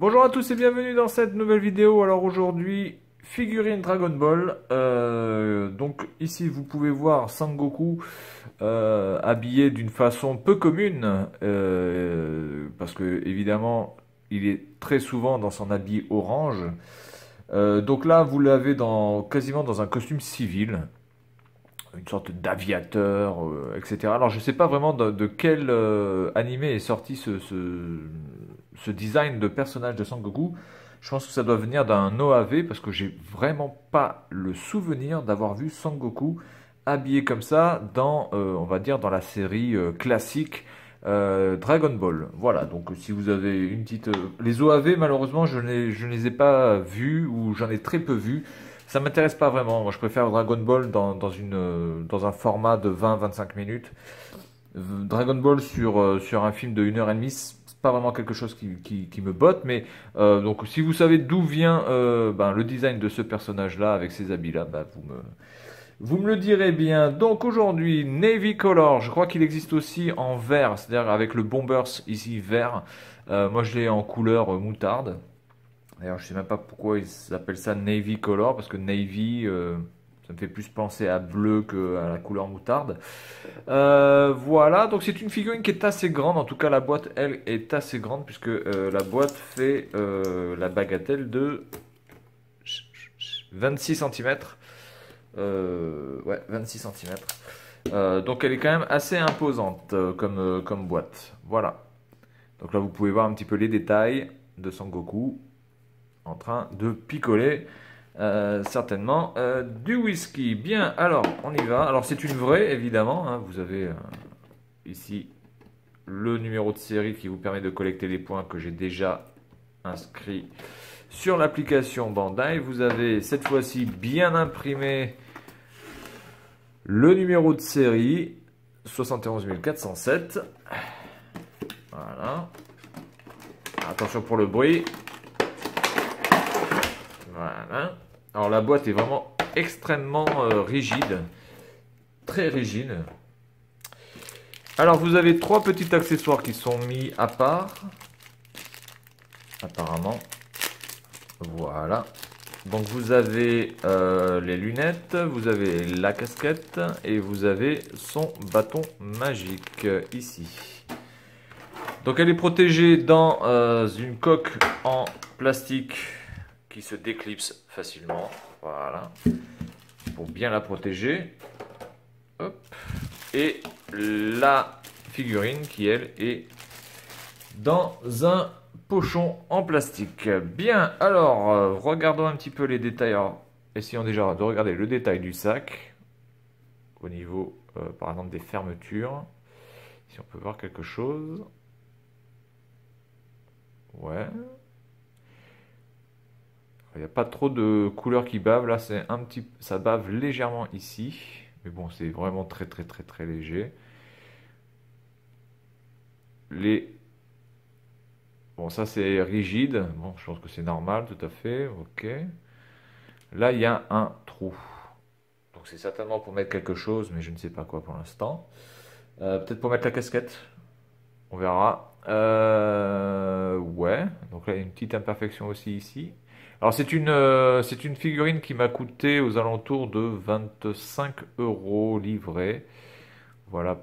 Bonjour à tous et bienvenue dans cette nouvelle vidéo. Alors aujourd'hui, figurine Dragon Ball. Donc ici vous pouvez voir Sangoku habillé d'une façon peu commune, parce que évidemment il est très souvent dans son habit orange. Donc là vous l'avez quasiment dans un costume civil, une sorte d'aviateur, etc. Alors je sais pas vraiment de quel animé est sorti ce design de personnage de Sangoku. Je pense que ça doit venir d'un OAV parce que j'ai vraiment pas le souvenir d'avoir vu Sangoku habillé comme ça dans, on va dire, dans la série classique Dragon Ball. Voilà, donc si vous avez une petite... les OAV, malheureusement, je ne les ai pas vus ou j'en ai très peu vus. Ça m'intéresse pas vraiment. Moi, je préfère Dragon Ball dans un format de 20-25 minutes. Dragon Ball sur un film de 1h30, c'est pas vraiment quelque chose qui me botte. Mais donc, si vous savez d'où vient le design de ce personnage-là, avec ces habits-là, vous me le direz bien. Donc, aujourd'hui, Navy Color. Je crois qu'il existe aussi en vert, c'est-à-dire avec le Bombers ici vert. Moi, je l'ai en couleur moutarde. D'ailleurs, je sais même pas pourquoi ils appellent ça Navy Color, parce que Navy, ça me fait plus penser à bleu qu'à la couleur moutarde. Voilà, donc c'est une figurine qui est assez grande, en tout cas la boîte, elle, est assez grande, puisque la boîte fait la bagatelle de 26 cm. Ouais, 26 cm. Donc elle est quand même assez imposante comme boîte. Voilà. Donc là, vous pouvez voir un petit peu les détails de Sangoku en train de picoler certainement du whisky. Bien, alors on y va. Alors c'est une vraie évidemment, hein. Vous avez ici le numéro de série qui vous permet de collecter les points que j'ai déjà inscrits sur l'application Bandai. Vous avez cette fois-ci bien imprimé le numéro de série 71 407. Voilà. Attention pour le bruit. Voilà. Alors la boîte est vraiment extrêmement rigide, très rigide. Alors vous avez trois petits accessoires qui sont mis à part, apparemment. Voilà. Donc vous avez les lunettes, vous avez la casquette et vous avez son bâton magique ici. Donc elle est protégée dans une coque en plastique qui se déclipse facilement. Voilà. Pour bien la protéger. Hop. Et la figurine qui, elle, est dans un pochon en plastique. Bien, alors, regardons un petit peu les détails. Alors, essayons déjà de regarder le détail du sac. Au niveau, par exemple, des fermetures. Si on peut voir quelque chose. Ouais. Il n'y a pas trop de couleurs qui bavent. Là, c'est un petit, ça bave légèrement ici. Mais bon, c'est vraiment très très très très léger. Bon, ça c'est rigide. Bon, je pense que c'est normal, tout à fait. Ok. Là, il y a un trou. Donc c'est certainement pour mettre quelque chose, mais je ne sais pas quoi pour l'instant. Peut-être pour mettre la casquette. On verra. Ouais. Donc là, il y a une petite imperfection aussi ici. Alors c'est une figurine qui m'a coûté aux alentours de 25 € livré. Voilà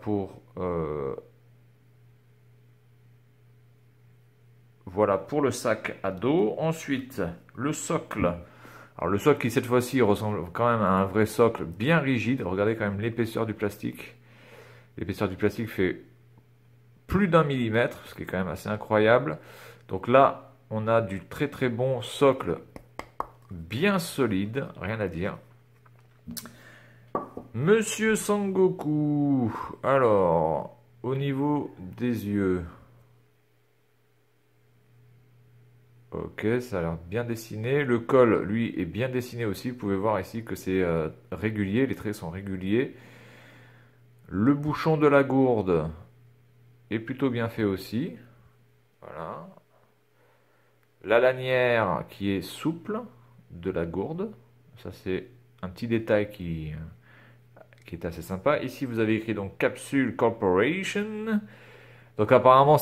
voilà pour le sac à dos. Ensuite, le socle. Alors le socle qui cette fois-ci ressemble quand même à un vrai socle bien rigide. Regardez quand même l'épaisseur du plastique. L'épaisseur du plastique fait plus d'1 millimètre, ce qui est quand même assez incroyable. Donc là, on a du très très bon socle bien solide, rien à dire. Monsieur Sangoku, alors, au niveau des yeux, ok, ça a l'air bien dessiné. Le col, lui, est bien dessiné aussi. Vous pouvez voir ici que c'est régulier, les traits sont réguliers. Le bouchon de la gourde est plutôt bien fait aussi. Voilà. La lanière qui est souple de la gourde. Ça, c'est un petit détail qui est assez sympa. Ici, vous avez écrit donc Capsule Corporation. Donc apparemment,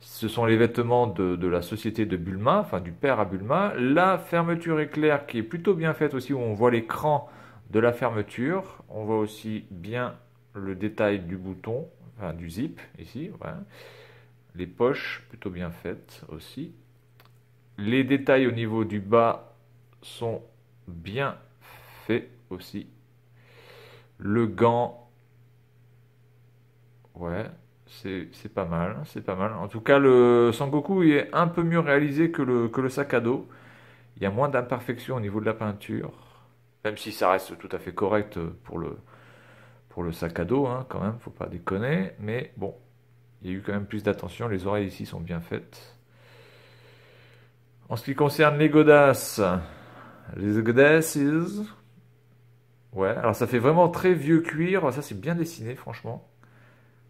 Ce sont les vêtements de la société de Bulma, enfin du père à Bulma. La fermeture éclair qui est plutôt bien faite aussi, où on voit l'écran de la fermeture. On voit aussi bien le détail du bouton, enfin du zip ici. Voilà. Les poches plutôt bien faites aussi. Les détails au niveau du bas sont bien faits aussi. Le gant, ouais, c'est pas mal, c'est pas mal. En tout cas, le Sangoku est un peu mieux réalisé que le sac à dos. Il y a moins d'imperfections au niveau de la peinture, même si ça reste tout à fait correct pour le sac à dos, hein, quand même, faut pas déconner. Mais bon, il y a eu quand même plus d'attention. Les oreilles ici sont bien faites. En ce qui concerne les godasses, ouais, alors ça fait vraiment très vieux cuir. Ça, c'est bien dessiné, franchement.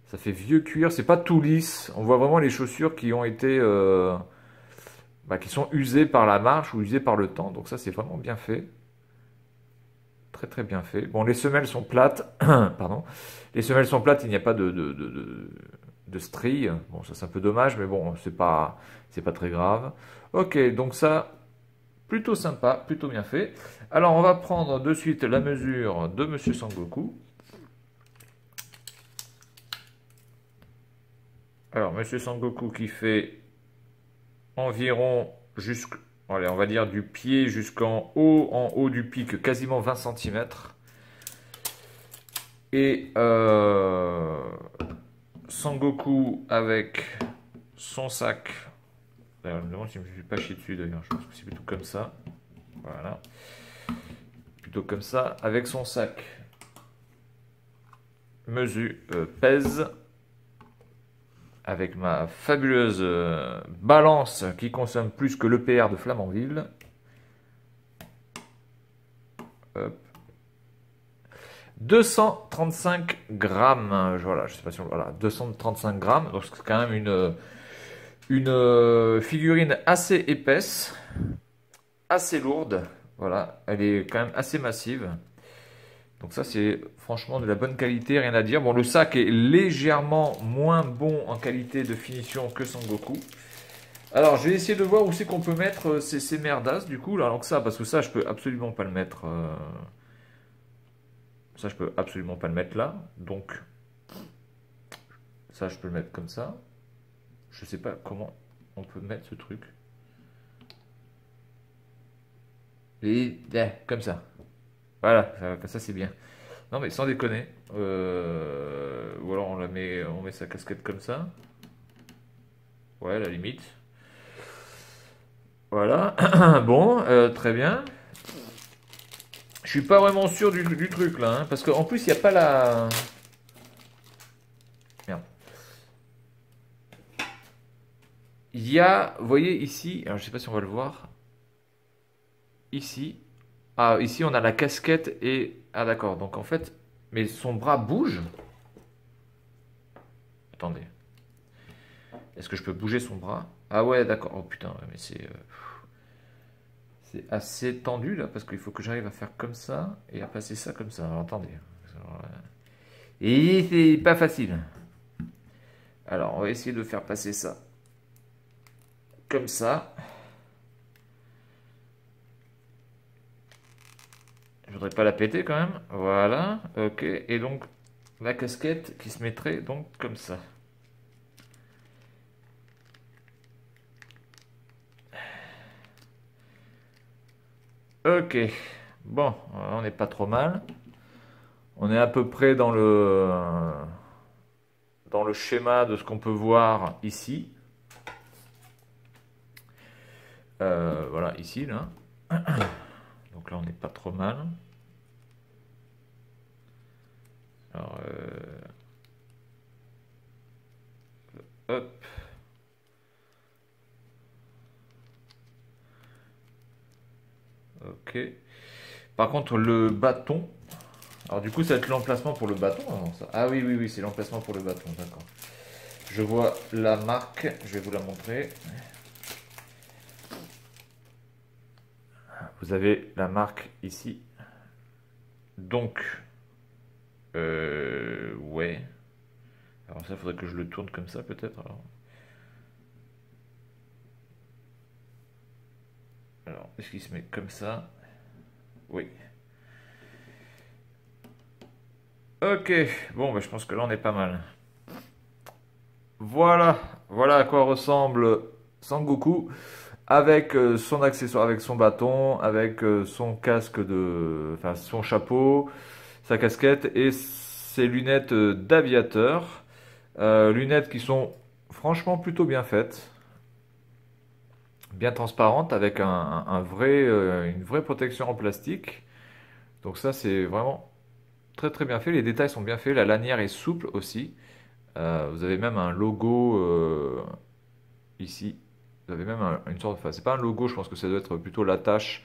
Ça fait vieux cuir, c'est pas tout lisse. On voit vraiment les chaussures qui ont été, qui sont usées par la marche ou usées par le temps. Donc ça, c'est vraiment bien fait. Très très bien fait. Bon, les semelles sont plates. Pardon. Les semelles sont plates, il n'y a pas de stries. Bon, ça c'est un peu dommage, mais bon, c'est pas très grave. Ok, donc ça, plutôt sympa, plutôt bien fait. Alors, on va prendre de suite la mesure de Monsieur Sangoku. Alors, Monsieur Sangoku qui fait environ allez, on va dire du pied jusqu'en haut, en haut du pic, quasiment 20 cm. Et Sangoku avec son sac. D'ailleurs, je me demande si je ne me suis pas chié dessus d'ailleurs. Je pense que c'est plutôt comme ça. Voilà. Plutôt comme ça. Avec son sac mesure pèse. Avec ma fabuleuse balance qui consomme plus que l'EPR de Flamanville. Hop. 235 grammes. Voilà, je sais pas si on... Voilà, 235 grammes. Donc c'est quand même une figurine assez épaisse, assez lourde. Voilà, elle est quand même assez massive. Donc ça, c'est franchement de la bonne qualité, rien à dire. Bon, le sac est légèrement moins bon en qualité de finition que Sangoku. Alors, je vais essayer de voir où c'est qu'on peut mettre ces merdasses, du coup. Là, alors que ça, parce que ça, je peux absolument pas le mettre... Ça, je peux absolument pas le mettre là. Donc, ça, je peux le mettre comme ça. Je sais pas comment on peut mettre ce truc. Et comme ça. Voilà, ça c'est bien. Non mais sans déconner. Ou alors on met sa casquette comme ça. Ouais, à la limite. Voilà. Bon, très bien. Je suis pas vraiment sûr du truc là, hein, parce qu'en plus il n'y a pas la... Merde. Il y a, vous voyez ici, alors je sais pas si on va le voir. Ici. Ah, ici on a la casquette et... Ah d'accord, donc en fait... Mais son bras bouge. Attendez. Est-ce que je peux bouger son bras? Ah ouais, d'accord. Oh putain, mais c'est assez tendu là, parce qu'il faut que j'arrive à faire comme ça et à passer ça comme ça. Alors attendez. Et c'est pas facile. Alors, on va essayer de faire passer ça comme ça. Je voudrais pas la péter quand même. Voilà, ok. Et donc, la casquette qui se mettrait donc comme ça. Ok. Bon, on n'est pas trop mal. On est à peu près dans le schéma de ce qu'on peut voir ici. Voilà, ici, là. Donc là, on n'est pas trop mal. Alors, hop. Ok. Par contre, le bâton. Alors, du coup, ça va être l'emplacement pour le bâton. Alors, ça... Ah oui, oui, oui, c'est l'emplacement pour le bâton. D'accord. Je vois la marque. Je vais vous la montrer. Vous avez la marque ici. Donc, ouais. Alors ça, il faudrait que je le tourne comme ça, peut-être. Alors. Alors, est-ce qu'il se met comme ça? Oui. Ok, bon, bah, je pense que là on est pas mal. Voilà, voilà à quoi ressemble Sangoku avec son accessoire, avec son bâton, avec son casque enfin son chapeau, sa casquette et ses lunettes d'aviateur. Lunettes qui sont franchement plutôt bien faites, bien transparentes, avec une vraie protection en plastique. Donc ça c'est vraiment très très bien fait. Les détails sont bien faits, la lanière est souple aussi. Vous avez même un logo ici. Vous avez même une sorte, enfin c'est pas un logo, je pense que ça doit être plutôt l'attache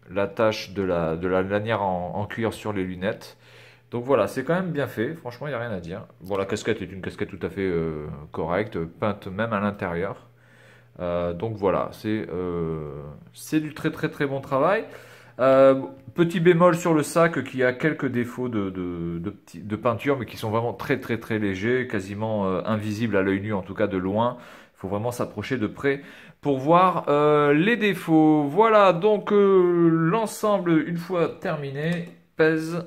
de la lanière en cuir sur les lunettes. Donc voilà, c'est quand même bien fait, franchement il n'y a rien à dire. Bon, la casquette est une casquette tout à fait correcte, peinte même à l'intérieur. Donc voilà, c'est du très très très bon travail. Euh, Petit bémol sur le sac qui a quelques défauts de peinture, mais qui sont vraiment très très très légers, quasiment invisibles à l'œil nu, en tout cas de loin. Il faut vraiment s'approcher de près pour voir les défauts. Voilà, donc l'ensemble, une fois terminé, pèse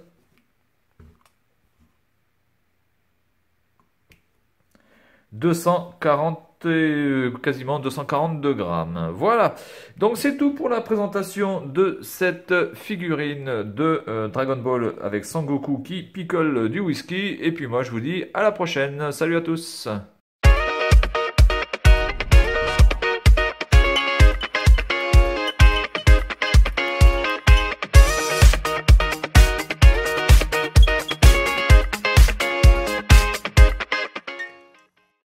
240, quasiment 242 grammes. Voilà. Donc c'est tout pour la présentation de cette figurine de Dragon Ball avec Sangoku qui picole du whisky. Et puis moi je vous dis à la prochaine. Salut à tous.